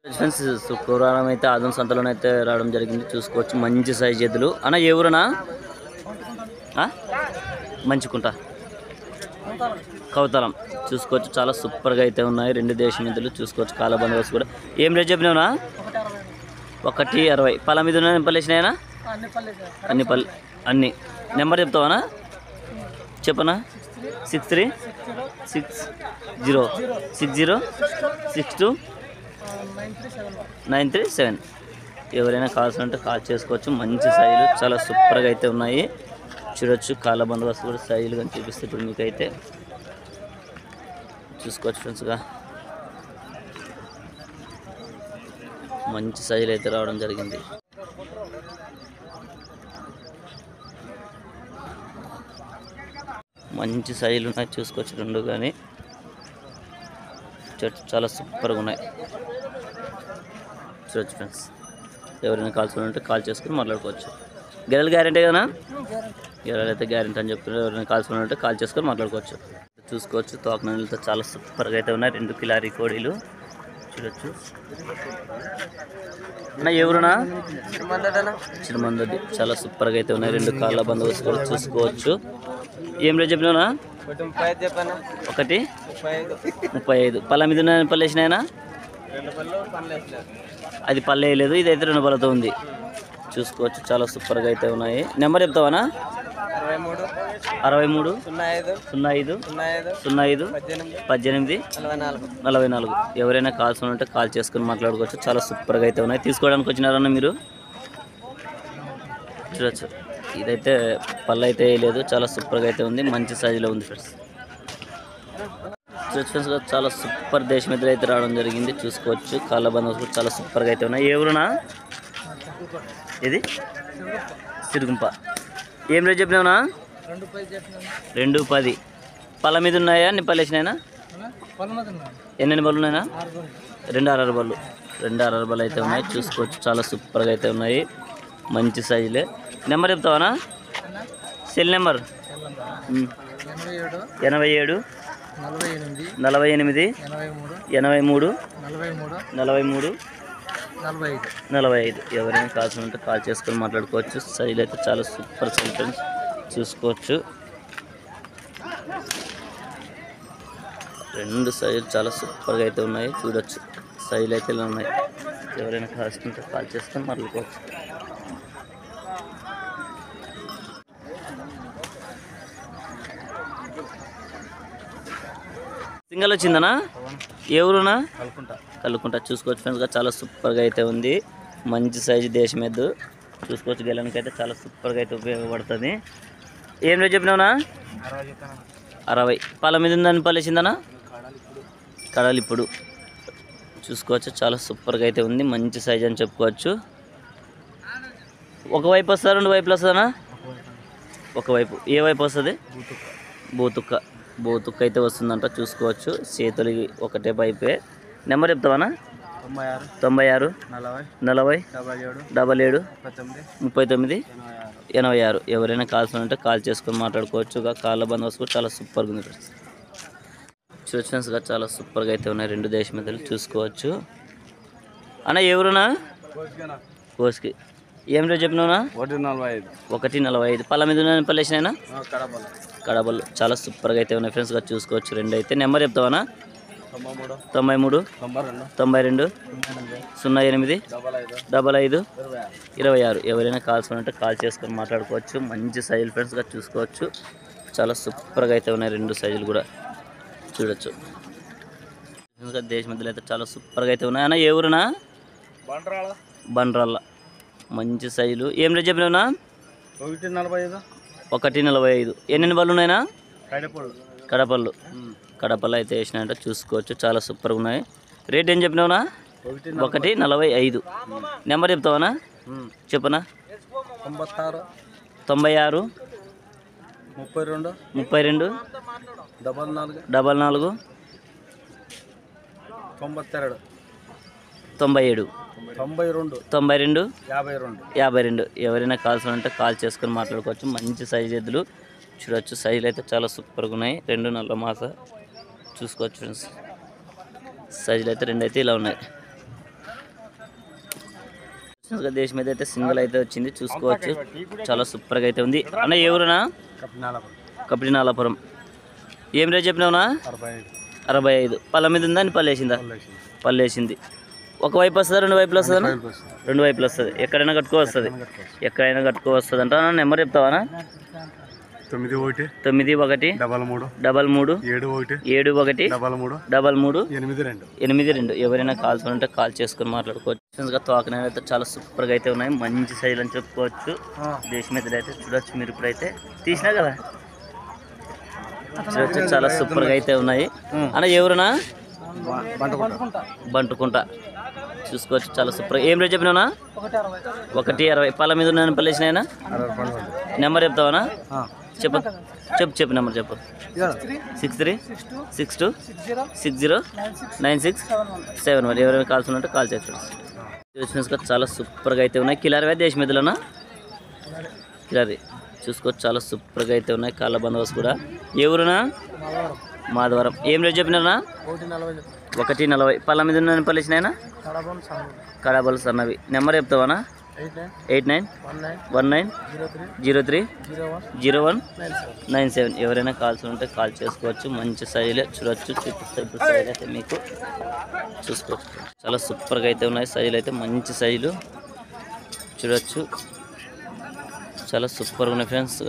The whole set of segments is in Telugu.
ఫ్రెండ్స్ శుక్రవారం అయితే ఆదం సంతలోనైతే రావడం జరిగింది. చూసుకోవచ్చు మంచి సైజ్ ఎద్దులు. అన్న ఏ ఊరనా? మంచికుంట కౌతలం. చూసుకోవచ్చు చాలా సూపర్గా అయితే ఉన్నాయి. రెండు దేశం ఎద్దులు చూసుకోవచ్చు. కాల బందోబస్తు కూడా. ఏం రేట్ చెప్పినావునా? 1.60. పళ్ళ మీద ఉన్న పళ్ళు వేసినాయనా? అన్ని నెంబర్ చెప్తావానా? చెప్పనా? 6360629379. ఎవరైనా కావాల్సి ఉంటే కాల్ చేసుకోవచ్చు. మంచి సైజులు చాలా సూపర్గా అయితే ఉన్నాయి. చూడొచ్చు కాళ్ళ బందోబస్తు కూడా సైజులు కానీ చూపిస్తే ఇప్పుడు మీకైతే చూసుకోవచ్చు ఫ్రెండ్స్గా. మంచి సైజులు అయితే రావడం జరిగింది. మంచి సైజులు ఉన్నాయి. చూసుకోవచ్చు రెండు కానీ చాలా సూపర్గా ఉన్నాయి. చూడొచ్చు ఫ్రెండ్స్. ఎవరైనా కాల్స్ ఉంటే కాల్ చేసుకుని మాట్లాడుకోవచ్చు. గెలలు గ్యారెంటీ కదా? గెలలు అయితే గ్యారెంటీ అని చెప్తున్నారు. ఎవరైనా కాల్స్ ఉంటే కాల్ చేసుకొని మాట్లాడుకోవచ్చు. చూసుకోవచ్చు తోకనీళ్ళతో చాలా సూపర్గా అయితే ఉన్నాయి. 2 కిలారీ కోడీలు చూడొచ్చు. అన్న ఎవరునా? చిరుమందడి. చాలా సూపర్గా అయితే ఉన్నాయి. 2 కాళ్ళ బందోబస్తు కూడా చూసుకోవచ్చు. ఏం రేట్ చెప్పినావునా? 1.35. పళ్ళ మీద ఉన్న పళ్ళు వేసినాయనా? అది పళ్ళు వేయలేదు. ఇది అయితే 2 పళ్ళతో ఉంది. చూసుకోవచ్చు చాలా సూపర్గా అయితే ఉన్నాయి. నెంబర్ చెప్తావానా? 63 05 05 18 44. ఎవరైనా కాల్స్ ఉంటే కాల్ చేసుకుని మాట్లాడుకోవచ్చు. చాలా సూపర్గా అయితే ఉన్నాయి. తీసుకోవడానికి వచ్చినారన్న మీరు? చూడొచ్చు. ఇదైతే పళ్ళు అయితే వేయలేదు. చాలా సూపర్గా అయితే ఉంది. మంచి సైజులో ఉంది ఫ్రెండ్స్. చూడొచ్చు చాలా సూపర్ దేశం ఎదురు అయితే రావడం జరిగింది. చూసుకోవచ్చు కాళ్ళ బందోబస్తు చాలా సూపర్గా అయితే ఉన్నాయి. ఏ ఊరునా? ఇది సిరుగుంప. ఏం రేట్ చెప్పినావునా? 2.10. పళ్ళ మీద ఉన్నాయా? అన్ని పళ్ళు వేసినాయినా? ఎన్ని బళ్ళు ఉన్నాయినా? 2 6 బళ్ళు. 2 6 బళ్ళు అయితే ఉన్నాయి. చూసుకోవచ్చు చాలా సూపర్గా అయితే ఉన్నాయి. మంచి సైజులే. నెంబర్ చెప్తావానా? Cell number 87 48 83 45. ఎవరైనా కాల్స్ ఉంటే కాల్ చేసుకొని మాట్లాడుకోవచ్చు. సైజులు అయితే చాలా సూపర్ సైజ్ ఫ్రెండ్స్. చూసుకోవచ్చు 2 సైజులు చాలా సూపర్గా అయితే ఉన్నాయి. చూడొచ్చు సైజులు అయితే ఇలా ఉన్నాయి. ఎవరైనా కాల్స్ ఉంటే కాల్ చేసుకొని మాట్లాడుకోవచ్చు. సింగల్ వచ్చిందనా? ఎవరునా? కలుకుంటా. చూసుకోవచ్చు ఫ్రెండ్స్గా చాలా సూపర్గా అయితే ఉంది. మంచి సైజు దేశం ఎద్దు. చూసుకోవచ్చు గెలనికి అయితే చాలా సూపర్గా అయితే ఉపయోగపడుతుంది. ఏం రేట్ చెప్పినావునా? 60. పళ్ళ మీద ఉందని పళ్ళు వేసిందనా? కడాలి ఇప్పుడు. చూసుకోవచ్చు చాలా సూపర్గా అయితే ఉంది. మంచి సైజ్ అని చెప్పుకోవచ్చు. ఒకవైపు వస్తుందా? 2 వైపులు వస్తుందనా? ఒకవైపు. ఏ వైపు వస్తుంది? బోతుక్క అయితే వస్తుందంట. చూసుకోవచ్చు చేతులకి ఒకటే పైపే. నెంబర్ చెప్తావానా? 96 40 77 39 86. ఎవరైనా కాల్స్ ఉంటే కాల్ చేసుకొని మాట్లాడుకోవచ్చు. కాళ్ళ బందోబస్తు కూడా చాలా సూపర్గా ఉంది. చూడొచ్చుగా చాలా సూపర్గా అయితే ఉన్నాయి. 2 దేశం మీద చూసుకోవచ్చు. అన్న ఎవరునా? కోసుకి. ఏం రేట్ చెప్పినావునా? 1.45. పళ్ళ మీద ఉన్న పళ్ళు వేసినాయినా? కడబళ్ళు. చాలా సూపర్గా అయితే ఉన్నాయి ఫ్రెండ్స్గా. చూసుకోవచ్చు 2 అయితే. నెంబర్ చెప్తావానా? 93 92 08 55 26. ఎవరైనా కాల్స్ ఉంటే కాల్ చేసుకొని మాట్లాడుకోవచ్చు. మంచి సైజులు ఫ్రెండ్స్గా. చూసుకోవచ్చు చాలా సూపర్గా అయితే ఉన్నాయి. 2 సైజులు కూడా చూడొచ్చు. దేశ మధ్యలో అయితే చాలా సూపర్గా అయితే ఉన్నాయి. అన్న ఏ ఊరునా? బండ్రాళ్ళ. మంచి సైజులు. ఏం రేట్ చెప్పినావునా? 1.45. ఎన్ని బళ్ళు ఉన్నాయినా? కడపళ్ళు అయితే వేసినాయంట. చూసుకోవచ్చు చాలా సూపర్గా ఉన్నాయి. రేట్ ఏం చెప్పినావునా? 1.45. నెంబర్ చెప్తావానా? చెప్పనా? 96 32 44 44 92 52. ఎవరైనా కాల్స్ ఉంటే కాల్ చేసుకొని మాట్లాడుకోవచ్చు. మంచి సైజ్ ఎద్దులు. చూడొచ్చు సైజులు అయితే చాలా సూపర్గా ఉన్నాయి. 2 నల్ల మాస. చూసుకోవచ్చు ఫ్రెండ్స్. సైజులు అయితే 2 అయితే ఇలా ఉన్నాయి. దేశం మీద అయితే సింగిల్ అయితే వచ్చింది చూసుకోవచ్చు. చాలా సూపర్గా అయితే ఉంది. అన్న ఎవరునా? కపినాలాపురం. ఏం రేట్ చెప్పినావునా? 65. పళ్ళ మీద ఉందా అని పళ్ళేసిందా? పళ్ళేసింది. ఒకవైపు వస్తుందా రెండు వైపులు వస్తుందా? రెండు వైపులు వస్తుంది. ఎక్కడైనా కట్టుకోవస్తుంది. ఎక్కడైనా కట్టుకోవస్తుంది అంట. నెంబర్ చెప్తావానా? 91 33 71 33 82. ఎవరైనా కాల్స్ ఉంటే కాల్ చేసుకుని మాట్లాడుకోవచ్చు. తోకనైతే అయితే చాలా సూపర్గా అయితే ఉన్నాయి. మంచి సైజులు అని చెప్పుకోవచ్చు. దేశం మీద అయితే చూడొచ్చు. మీరు ఇప్పుడైతే తీసినా కదా చూడొచ్చు. చాలా సూపర్గా అయితే ఉన్నాయి. అన్న ఎవరునా? బంటుకుంట. చూసుకోవచ్చు. చాలా సూపర్. ఏం రేట్ చెప్పినావునా? 160. పళ్ళ మీద ఉన్నాయని పళ్ళేసినాయనా? నెంబర్ చెప్తావానా? చెప్పు నెంబర్ చెప్పు. 63 62 60 96 71. ఎవరైనా కాల్స్ ఉన్నట్టు కాల్ చేస్తాడు. చాలా సూపర్గా అయితే ఉన్నాయి. కిలారీ దేశం మీదలోనా? కిలారీ. చూసుకోవచ్చు. చాలా సూపర్గా అయితే ఉన్నాయి. కాళ్ళ బందోబస్తు కూడా. ఎవరునా? మాధవరం. ఏం రేట్ చెప్పినారా? 140. పళ్ళ మీద ఉన్న పళ్ళేసినాయనా? కడాబల్ సన్నవి. నెంబర్ చెప్తావానా? 89 19 03 01 97. ఎవరైనా కాల్స్ ఉంటే కాల్ చేసుకోవచ్చు. మంచి సైజులే చూడొచ్చు. చూపిస్తే ఇప్పుడు సైజ్ అయితే మీకు చూసుకోవచ్చు. చాలా సూపర్గా అయితే ఉన్నాయి. సైజులు అయితే మంచి సైజులు చూడొచ్చు. చాలా సూపర్గా ఉన్నాయి ఫ్రెండ్స్.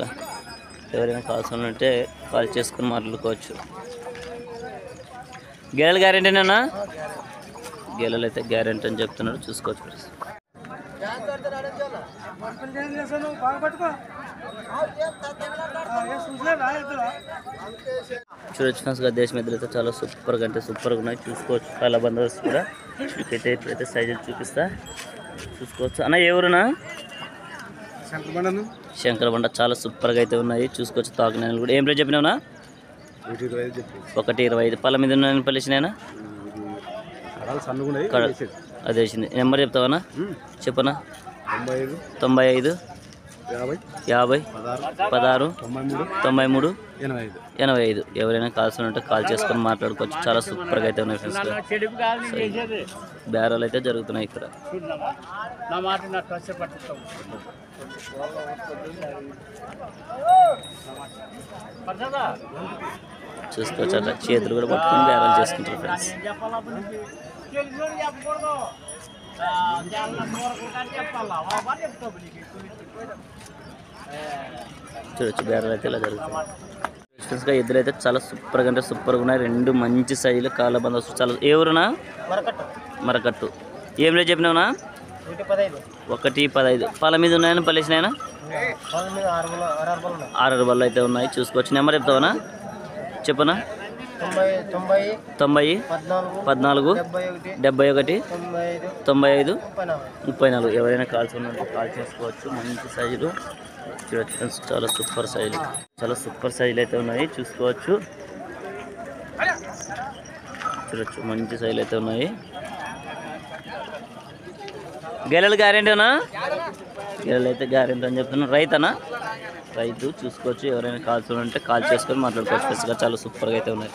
ఎవరైనా కాల్స్ ఉంటే కాల్ చేసుకుని మాట్లాడుకోవచ్చు. గేలెలు గ్యారెంటీనా? గేలెలు అయితే గ్యారెంటీ అని చెప్తున్నాడు. చూసుకోవచ్చు ఫ్రెండ్స్. చూడొచ్చు ఫ్రెండ్స్. దేశం మీద అయితే చాలా సూపర్గా అంటే సూపర్గా ఉన్నాయి. చూసుకోవచ్చు. చాలా బందోబస్తు కూడా. ఇప్పుడైతే సైజులు చూపిస్తా. చూసుకోవచ్చు. అన్న ఎవరునా? శంకరబండ. చాలా సూపర్గా అయితే ఉన్నాయి. చూసుకోవచ్చు. తాకినాయలు కూడా. ఏం రేట్ చెప్పినావునా? 125. పళ్ళ మీద ఉన్న పలిసినాయనా? అదే వేసింది. నెంబర్ చెప్తావనా? చెప్పనా? 95 50 16 93 85. ఎవరైనా కాల్స్ ఉంటే కాల్ చేసుకొని మాట్లాడుకోవచ్చు. చాలా సూపర్గా అయితే ఉన్నాయి ఫ్రెండ్స్. బేరాలు అయితే జరుగుతున్నాయి ఇక్కడ. చూసుకోవచ్చు. అట్లా చేతులు కూడా పట్టుకొని బేరాలు చేసుకుంటారు ఫ్రెండ్స్. చూడొచ్చు. బేరాలు అయితే ఇలా జరుగుతాయి. ఎద్దులు అయితే చాలా సూపర్గా అంటే సూపర్గా ఉన్నాయి. రెండు మంచి సైజులు. కాళ్ళ బందోబస్తు చాలా. ఎవరునా? మరకట్టు. ఏం రేట్ చెప్పినావునా? 115. పళ్ళ మీద ఉన్నాయని పళ్ళేసినాయనా? 6 బళ్ళు అయితే ఉన్నాయి. చూసుకోవచ్చు. నెంబర్ చెప్తావనా? చెప్పనా? 90 14 71 95 34. ఎవరైనా కాల్స్ ఉన్నట్టు కాల్ చేసుకోవచ్చు. మంచి సైజులు చూడొచ్చు. చాలా సూపర్ సైజులు. చాలా సూపర్ సైజులు అయితే ఉన్నాయి. చూసుకోవచ్చు. చూడొచ్చు. మంచి సైజులు అయితే ఉన్నాయి. గెలలు గ్యారెంటీనా? గెలలు అయితే గ్యారెంటీ అని చెప్తున్నాను. రైతనా? రైతు. చూసుకోవచ్చు. ఎవరైనా కాల్స్ ఉంటే కాల్ చేసుకొని మాట్లాడుకోవచ్చు. చాలా సూపర్గా అయితే ఉన్నాయి.